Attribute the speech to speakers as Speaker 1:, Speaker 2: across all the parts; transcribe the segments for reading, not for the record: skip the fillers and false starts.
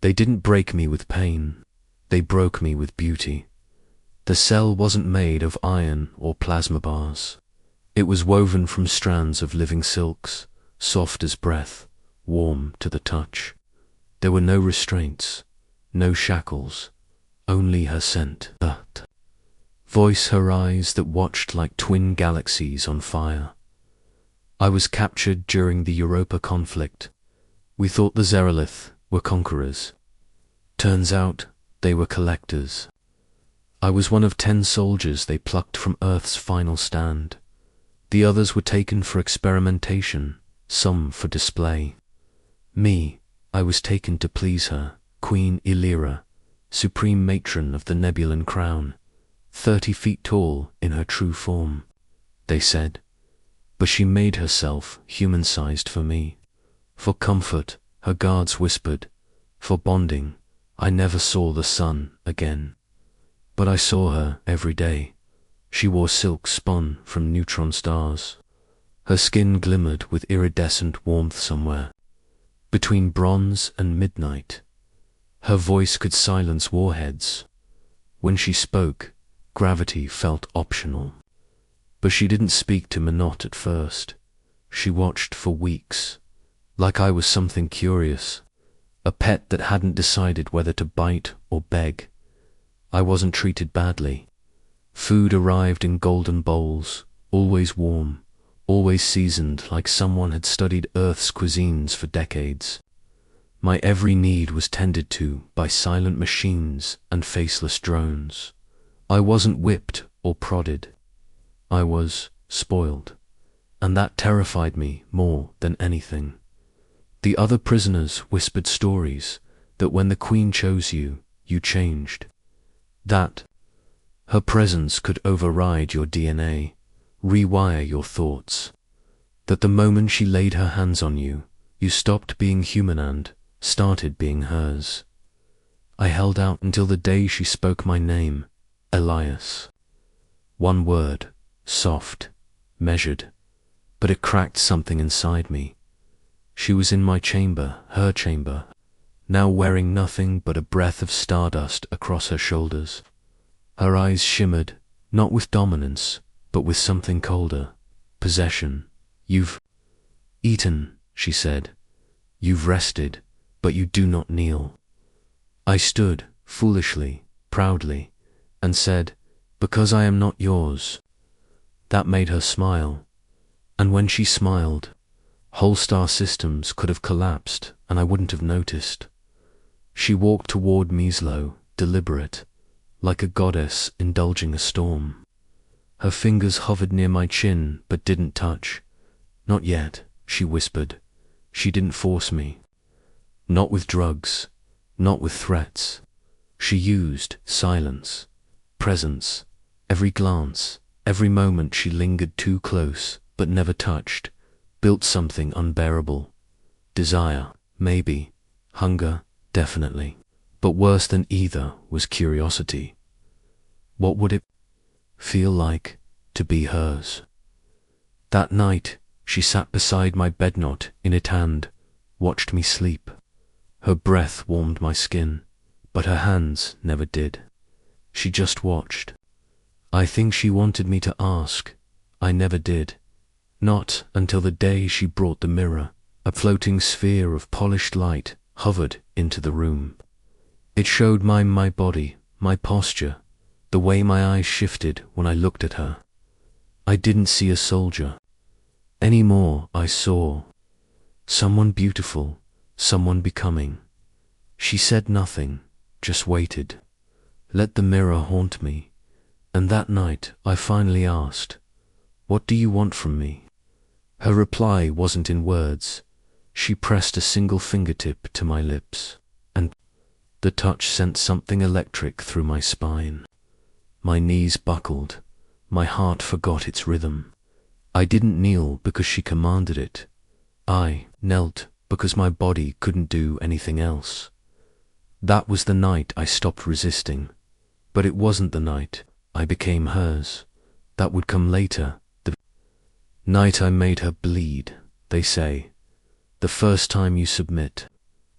Speaker 1: They didn't break me with pain, they broke me with beauty. The cell wasn't made of iron or plasma bars. It was woven from strands of living silks, soft as breath, warm to the touch. There were no restraints, no shackles, only her scent. That voice, her eyes that watched like twin galaxies on fire. I was captured during the Europa Conflict. We thought the Zerolith were conquerors. Turns out they were collectors. I was one of 10 soldiers they plucked from Earth's final stand. The others were taken for experimentation, some for display. Me, I was taken to please her, Queen Illyra, supreme matron of the Nebulan crown, 30 feet tall in her true form, they said. But she made herself human-sized for me. For comfort, her guards whispered. For bonding, I never saw the sun again. But I saw her every day. She wore silk spun from neutron stars. Her skin glimmered with iridescent warmth somewhere, between bronze and midnight. Her voice could silence warheads. When she spoke, gravity felt optional. But she didn't speak to Minot at first. She watched for weeks, like I was something curious, a pet that hadn't decided whether to bite or beg. I wasn't treated badly. Food arrived in golden bowls, always warm, always seasoned like someone had studied Earth's cuisines for decades. My every need was tended to by silent machines and faceless drones. I wasn't whipped or prodded. I was spoiled, and that terrified me more than anything. The other prisoners whispered stories that when the Queen chose you, you changed. That her presence could override your DNA, rewire your thoughts. That the moment she laid her hands on you, you stopped being human and started being hers. I held out until the day she spoke my name, Elias. One word, soft, measured, but it cracked something inside me. She was in my chamber, her chamber, now wearing nothing but a breath of stardust across her shoulders. Her eyes shimmered, not with dominance, but with something colder, possession. You've eaten, she said. You've rested, but you do not kneel. I stood, foolishly, proudly, and said, because I am not yours. That made her smile. And when she smiled, whole star systems could have collapsed and I wouldn't have noticed. She walked toward Meslo, deliberate, like a goddess indulging a storm. Her fingers hovered near my chin but didn't touch. Not yet, she whispered. She didn't force me. Not with drugs, not with threats. She used silence, presence, every glance, every moment she lingered too close but never touched, built something unbearable. Desire, maybe. Hunger, definitely. But worse than either was curiosity. What would it feel like to be hers? That night, she sat beside my bedknot in it and watched me sleep. Her breath warmed my skin, but her hands never did. She just watched. I think she wanted me to ask. I never did. Not until the day she brought the mirror. A floating sphere of polished light hovered into the room. It showed my body, my posture, the way my eyes shifted when I looked at her. I didn't see a soldier. Anymore I saw someone beautiful, someone becoming. She said nothing, just waited. Let the mirror haunt me. And that night I finally asked, "What do you want from me?" Her reply wasn't in words. She pressed a single fingertip to my lips, and the touch sent something electric through my spine. My knees buckled, my heart forgot its rhythm. I didn't kneel because she commanded it. I knelt because my body couldn't do anything else. That was the night I stopped resisting. But it wasn't the night I became hers. That would come later. The night I made her bleed, they say. The first time you submit.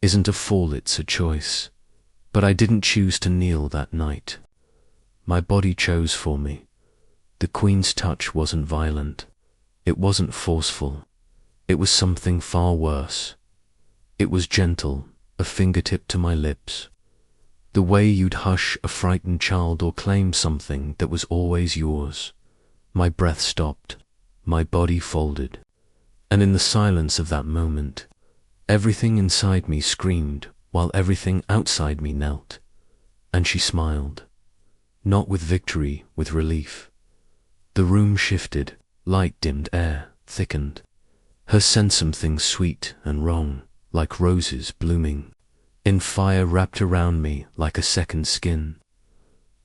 Speaker 1: isn't a fall, it's a choice. But I didn't choose to kneel that night. My body chose for me. The Queen's touch wasn't violent. It wasn't forceful. It was something far worse. It was gentle, a fingertip to my lips. The way you'd hush a frightened child or claim something that was always yours. My breath stopped. My body folded. And in the silence of that moment, everything inside me screamed while everything outside me knelt. And she smiled. Not with victory, with relief. The room shifted, light dimmed, air thickened. Her sensed something sweet and wrong, like roses blooming. In fire wrapped around me like a second skin.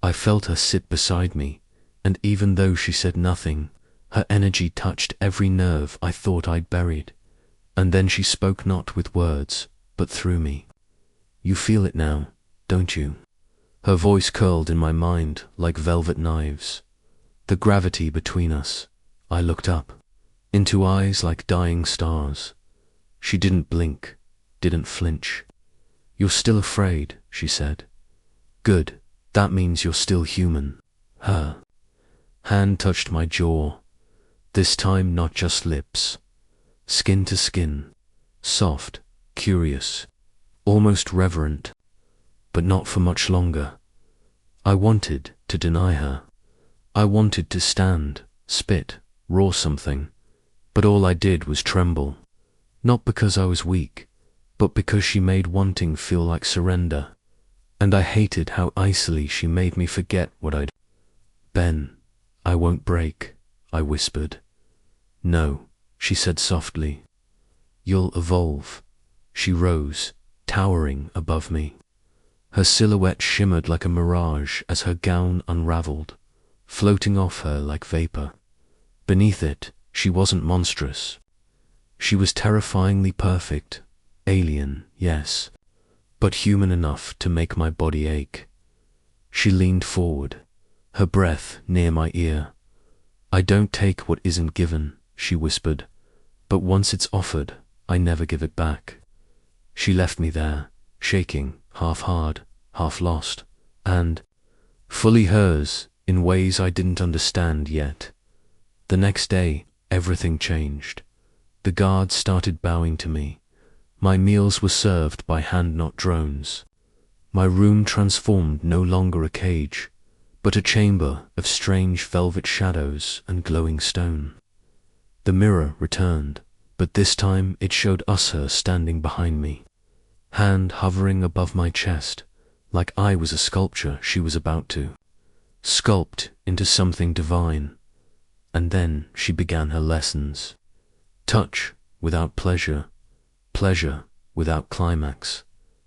Speaker 1: I felt her sit beside me, and even though she said nothing, her energy touched every nerve I thought I'd buried. And then she spoke not with words, but through me. You feel it now, don't you? Her voice curled in my mind like velvet knives. The gravity between us. I looked up, into eyes like dying stars. She didn't blink, didn't flinch. You're still afraid, she said. Good, that means you're still human. Her hand touched my jaw. This time not just lips. Skin to skin. Soft, curious, almost reverent. But not for much longer. I wanted to deny her. I wanted to stand, spit, roar something. But all I did was tremble. Not because I was weak, but because she made wanting feel like surrender. And I hated how icily she made me forget what I'd. Ben, I won't break, I whispered. No, she said softly. You'll evolve. She rose, towering above me. Her silhouette shimmered like a mirage as her gown unraveled, floating off her like vapor. Beneath it, she wasn't monstrous. She was terrifyingly perfect, alien, yes, but human enough to make my body ache. She leaned forward, her breath near my ear. I don't take what isn't given, she whispered, but once it's offered, I never give it back. She left me there, shaking, half hard, half lost, and fully hers in ways I didn't understand yet. The next day, everything changed. The guards started bowing to me. My meals were served by hand, not drones. My room transformed no longer a cage, but a chamber of strange velvet shadows and glowing stone. The mirror returned, but this time it showed her standing behind me, hand hovering above my chest, like I was a sculpture she was about to sculpt into something divine. And then she began her lessons. Touch without pleasure, pleasure without climax,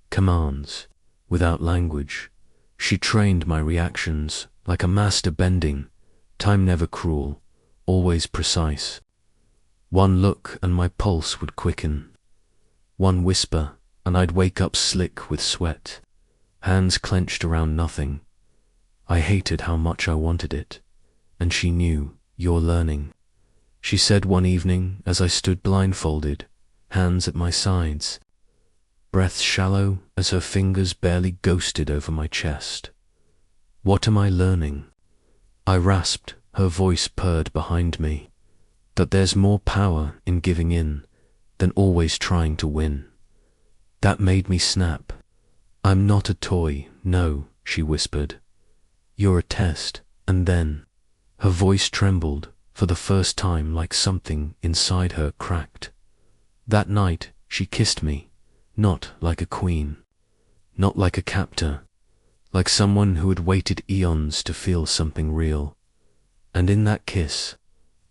Speaker 1: commands without language. She trained my reactions like a master bending, time never cruel, always precise. One look and my pulse would quicken. One whisper and I'd wake up slick with sweat, hands clenched around nothing. I hated how much I wanted it, and she knew. You're learning, she said one evening as I stood blindfolded, hands at my sides, breath shallow as her fingers barely ghosted over my chest. What am I learning? I rasped, her voice purred behind me, that there's more power in giving in than always trying to win. That made me snap. I'm not a toy, no, she whispered. You're a test, and then her voice trembled for the first time like something inside her cracked. That night she kissed me, not like a queen, not like a captor, like someone who had waited eons to feel something real. And in that kiss,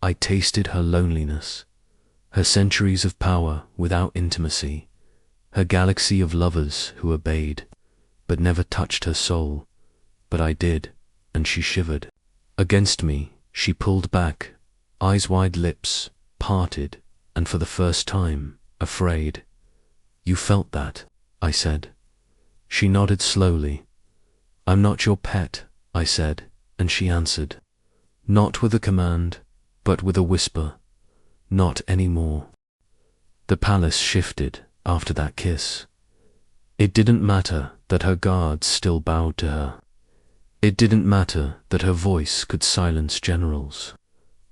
Speaker 1: I tasted her loneliness, her centuries of power without intimacy, her galaxy of lovers who obeyed, but never touched her soul. But I did, and she shivered. Against me, she pulled back, eyes wide, lips parted, and for the first time, afraid. You felt that, I said. She nodded slowly. I'm not your pet, I said, and she answered. Not with a command, but with a whisper. Not anymore. The palace shifted after that kiss. It didn't matter that her guards still bowed to her. It didn't matter that her voice could silence generals,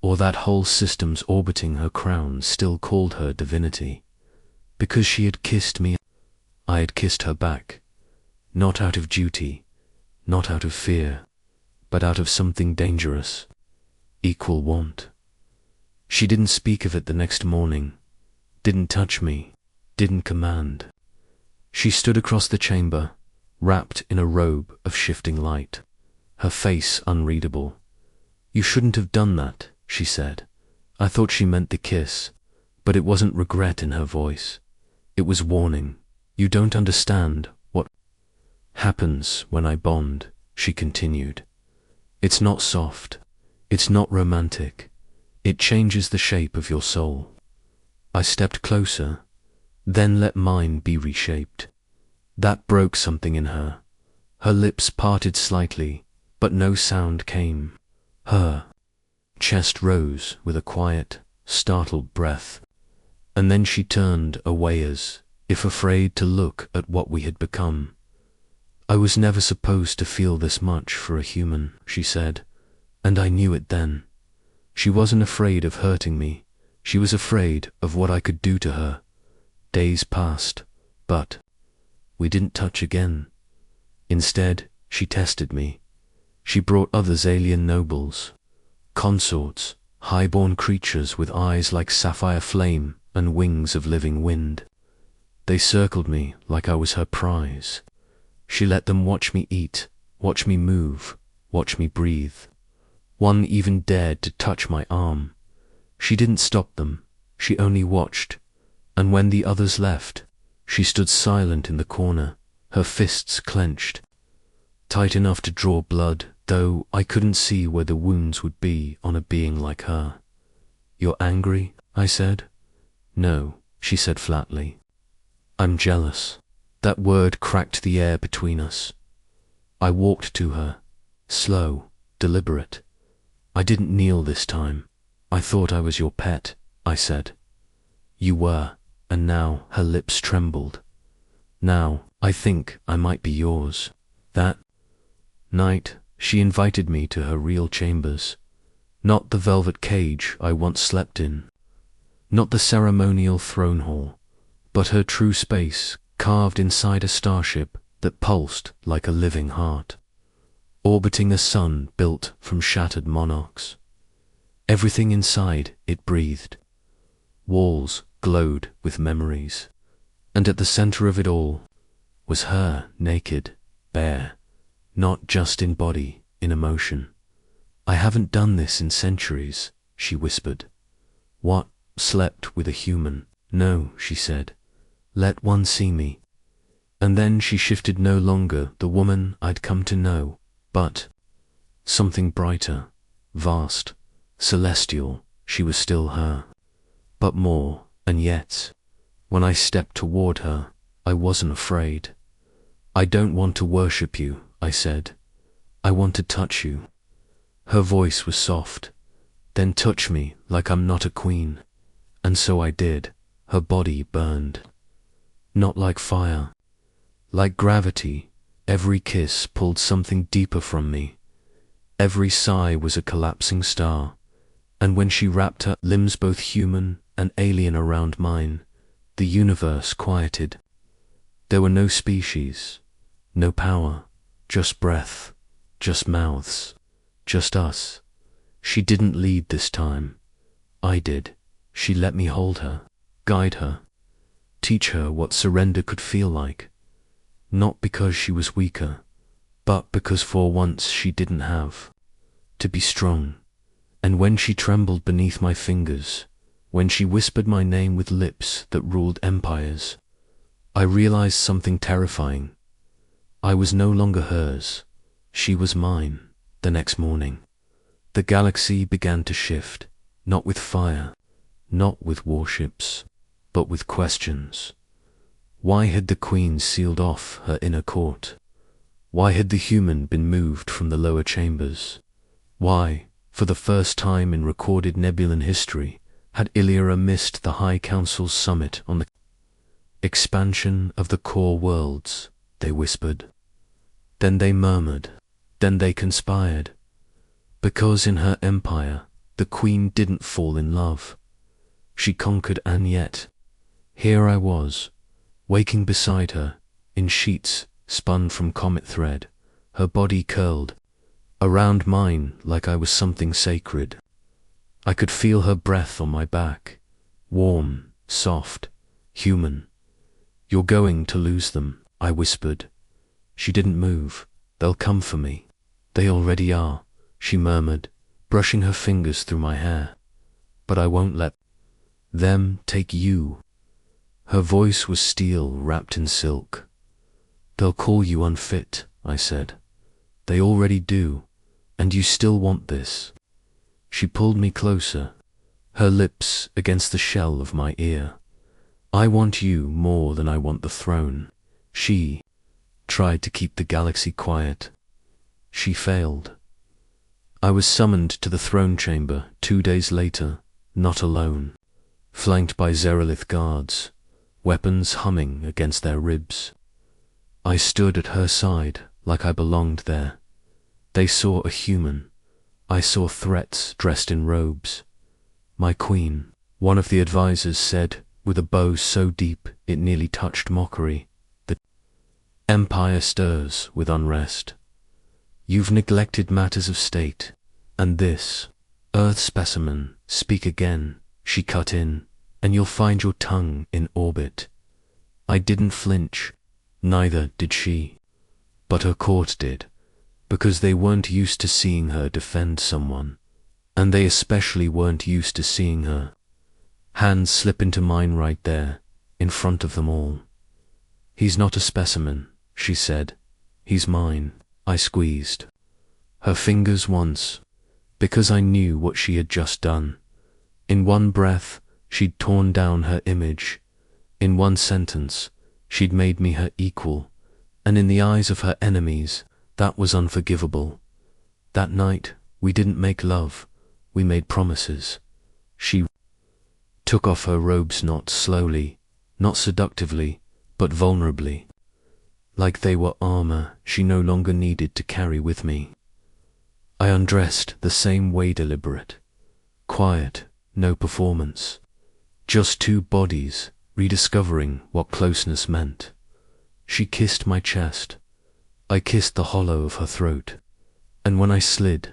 Speaker 1: or that whole systems orbiting her crown still called her divinity. Because she had kissed me, I had kissed her back, not out of duty, not out of fear, but out of something dangerous, equal want. She didn't speak of it the next morning, didn't touch me, didn't command. She stood across the chamber, wrapped in a robe of shifting light, her face unreadable. "You shouldn't have done that," she said. I thought she meant the kiss, but it wasn't regret in her voice. It was warning. "You don't understand what happens when I bond," she continued. "It's not soft. It's not romantic. It changes the shape of your soul." I stepped closer, then let mine be reshaped. That broke something in her. Her lips parted slightly, but no sound came. Her chest rose with a quiet, startled breath, and then she turned away as if afraid to look at what we had become. "I was never supposed to feel this much for a human," she said, and I knew it then. She wasn't afraid of hurting me. She was afraid of what I could do to her. Days passed, but we didn't touch again. Instead, she tested me. She brought others, alien nobles, consorts, high-born creatures with eyes like sapphire flame and wings of living wind. They circled me like I was her prize. She let them watch me eat, watch me move, watch me breathe. One even dared to touch my arm. She didn't stop them, she only watched, and when the others left, she stood silent in the corner, her fists clenched, tight enough to draw blood, though I couldn't see where the wounds would be on a being like her. "You're angry?" I said. "No," she said flatly. "I'm jealous." That word cracked the air between us. I walked to her, slow, deliberate. I didn't kneel this time. "I thought I was your pet," I said. "You were, and now," her lips trembled. "Now, I think I might be yours." That night, she invited me to her real chambers. Not the velvet cage I once slept in, not the ceremonial throne hall, but her true space, carved inside a starship that pulsed like a living heart, orbiting a sun built from shattered monarchs. Everything inside it breathed. Walls glowed with memories, and at the center of it all was her, naked, bare, not just in body, in emotion. "I haven't done this in centuries," she whispered. "What? Slept with a human?" "No," she said. "Let one see me." And then she shifted, no longer the woman I'd come to know, but something brighter, vast, celestial. She was still her, but more, and yet, when I stepped toward her, I wasn't afraid. "I don't want to worship you," I said. "I want to touch you." Her voice was soft. "Then touch me like I'm not a queen." And so I did. Her body burned. Not like fire, like gravity. Every kiss pulled something deeper from me. Every sigh was a collapsing star. And when she wrapped her limbs, both human and alien, around mine, the universe quieted. There were no species, no power, just breath, just mouths, just us. She didn't lead this time. I did. She let me hold her, guide her, teach her what surrender could feel like. Not because she was weaker, but because for once she didn't have to be strong. And when she trembled beneath my fingers, when she whispered my name with lips that ruled empires, I realized something terrifying. I was no longer hers. She was mine. The next morning, the galaxy began to shift, not with fire, not with warships, but with questions. Why had the Queen sealed off her inner court? Why had the human been moved from the lower chambers? Why, for the first time in recorded Nebulan history, had Illyria missed the High Council's summit on the Expansion of the core worlds, they whispered. Then they murmured. Then they conspired. Because in her empire, the queen didn't fall in love. She conquered, and yet, here I was, waking beside her, in sheets spun from comet thread, her body curled around mine like I was something sacred. I could feel her breath on my back, warm, soft, human. You're going to lose them, I whispered. She didn't move. They'll come for me. They already are, she murmured, brushing her fingers through my hair. But I won't let them take you. Her voice was steel wrapped in silk. They'll call you unfit, I said. They already do, and you still want this. She pulled me closer, her lips against the shell of my ear. I want you more than I want the throne. She tried to keep the galaxy quiet. She failed. I was summoned to the throne chamber 2 days later, not alone, flanked by Zeralith guards, weapons humming against their ribs. I stood at her side like I belonged there. They saw a human. I saw threats dressed in robes. My queen, one of the advisors said, with a bow so deep it nearly touched mockery, the empire stirs with unrest. You've neglected matters of state, and this earth specimen, speak again, she cut in, and you'll find your tongue in orbit. I didn't flinch, neither did she. But her court did, because they weren't used to seeing her defend someone, and they especially weren't used to seeing her. Hands slip into mine right there, in front of them all. He's not a specimen, she said. He's mine. I squeezed her fingers once, because I knew what she had just done. In one breath, she'd torn down her image. In one sentence, she'd made me her equal, and in the eyes of her enemies, that was unforgivable. That night, we didn't make love, we made promises. She took off her robes not slowly, not seductively, but vulnerably. Like they were armor she no longer needed to carry with me. I undressed the same way, deliberate, quiet, no performance. Just two bodies rediscovering what closeness meant. She kissed my chest. I kissed the hollow of her throat. And when I slid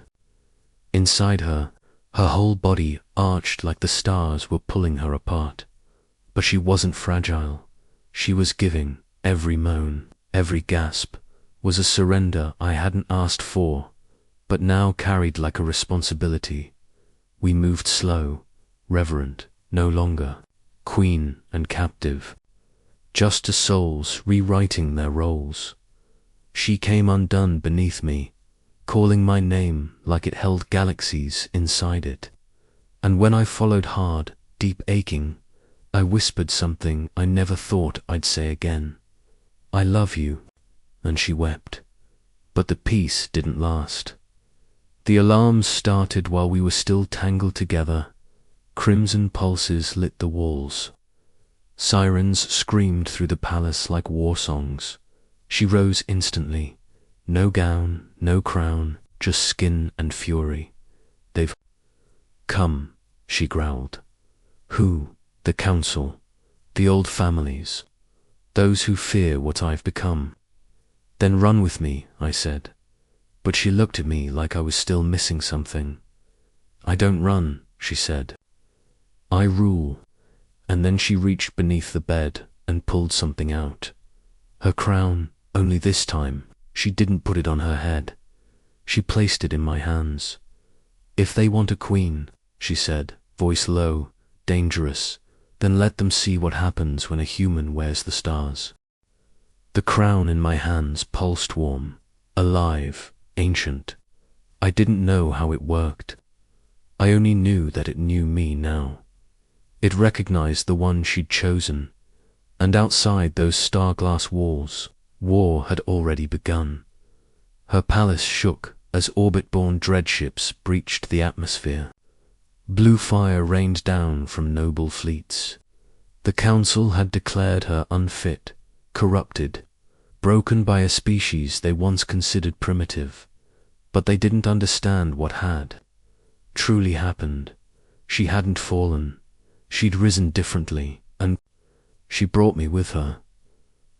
Speaker 1: inside her, her whole body arched like the stars were pulling her apart. But she wasn't fragile. She was giving. Every moan, every gasp, was a surrender I hadn't asked for, but now carried like a responsibility. We moved slow, reverent, no longer queen and captive, just two souls rewriting their roles. She came undone beneath me, calling my name like it held galaxies inside it. And when I followed hard, deep aching, I whispered something I never thought I'd say again. I love you. And she wept. But the peace didn't last. The alarms started while we were still tangled together. Crimson pulses lit the walls. Sirens screamed through the palace like war songs. She rose instantly. No gown, no crown, just skin and fury. They've come, she growled. Who? The council. The old families. Those who fear what I've become. Then run with me, I said. But she looked at me like I was still missing something. I don't run, she said. I rule. And then she reached beneath the bed and pulled something out. Her crown, only this time, she didn't put it on her head. She placed it in my hands. If they want a queen, she said, voice low, dangerous, then let them see what happens when a human wears the stars. The crown in my hands pulsed warm, alive, ancient. I didn't know how it worked. I only knew that it knew me now. It recognized the one she'd chosen, and outside those star-glass walls, war had already begun. Her palace shook as orbit-borne dreadships breached the atmosphere. Blue fire rained down from noble fleets. The council had declared her unfit, corrupted, broken by a species they once considered primitive, but they didn't understand what had truly happened. She hadn't fallen, she'd risen differently, and she brought me with her.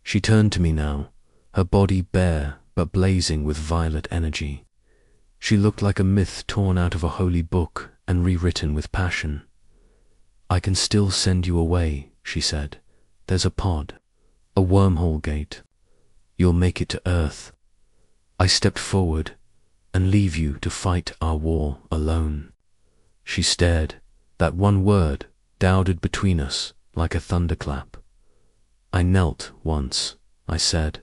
Speaker 1: She turned to me now, her body bare but blazing with violet energy. She looked like a myth torn out of a holy book and rewritten with passion. "I can still send you away," she said. "There's a pod, a wormhole gate. You'll make it to Earth. I stepped forward and leave you to fight our war alone." She stared. That one word dowded between us like a thunderclap. "I knelt once," I said.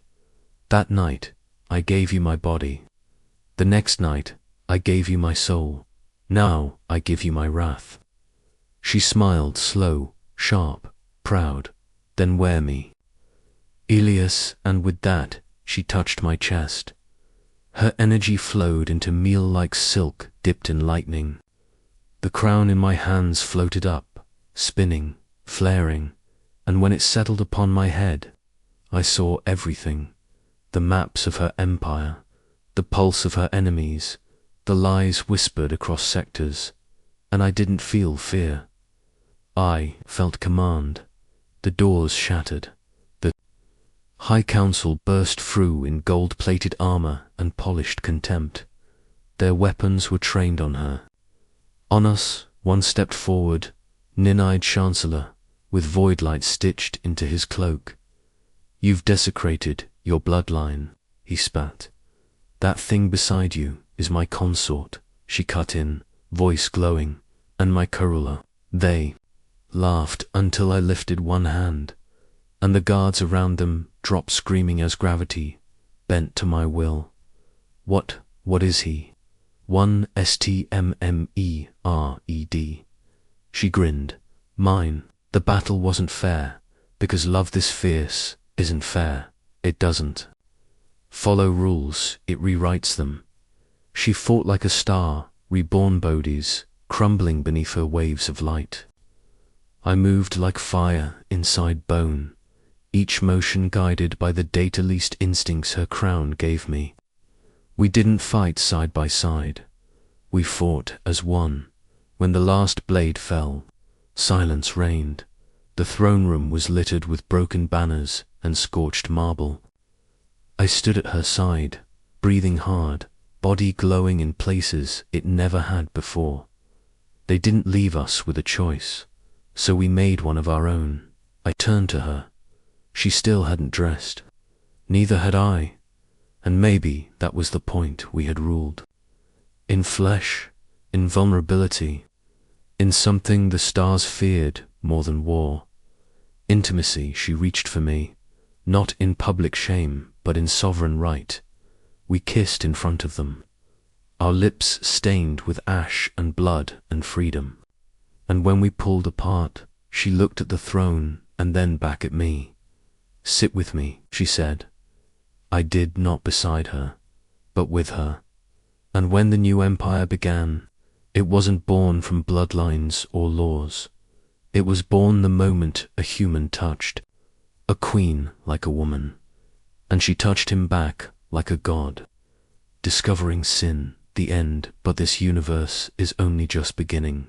Speaker 1: "That night I gave you my body. The next night I gave you my soul. Now I give you my wrath." She smiled, slow, sharp, proud, then wear me, Elias, and with that she touched my chest. Her energy flowed into meal-like silk dipped in lightning. The crown in my hands floated up, spinning, flaring, and when it settled upon my head, I saw everything: the maps of her empire, the pulse of her enemies, the lies whispered across sectors, and I didn't feel fear. I felt command. The doors shattered. The High Council burst through in gold-plated armor and polished contempt. Their weapons were trained on her. On us, one stepped forward, nin-eyed Chancellor, with void light stitched into his cloak. "You've desecrated your bloodline," he spat. "That thing beside you is my consort," she cut in, voice glowing, "and my Karula." They laughed until I lifted one hand, and the guards around them dropped screaming as gravity bent to my will. What is he?" "One STMMERED. She grinned. "Mine. The battle wasn't fair, because love this fierce isn't fair. It doesn't follow rules, it rewrites them." She fought like a star, reborn bodies, crumbling beneath her waves of light. I moved like fire inside bone, each motion guided by the data-leased instincts her crown gave me. We didn't fight side by side. We fought as one. When the last blade fell, silence reigned. The throne room was littered with broken banners and scorched marble. I stood at her side, breathing hard, body glowing in places it never had before. They didn't leave us with a choice, so we made one of our own. I turned to her. She still hadn't dressed. Neither had I, and maybe that was the point we had ruled. In flesh, in vulnerability, in something the stars feared more than war. Intimacy, she reached for me, not in public shame, but in sovereign right. We kissed in front of them, our lips stained with ash and blood and freedom. And when we pulled apart, she looked at the throne and then back at me. "Sit with me," she said. I did, not beside her, but with her. And when the new empire began, it wasn't born from bloodlines or laws. It was born the moment a human touched, a queen like a woman, and she touched him back like a god. Discovering sin, the end, but this universe is only just beginning.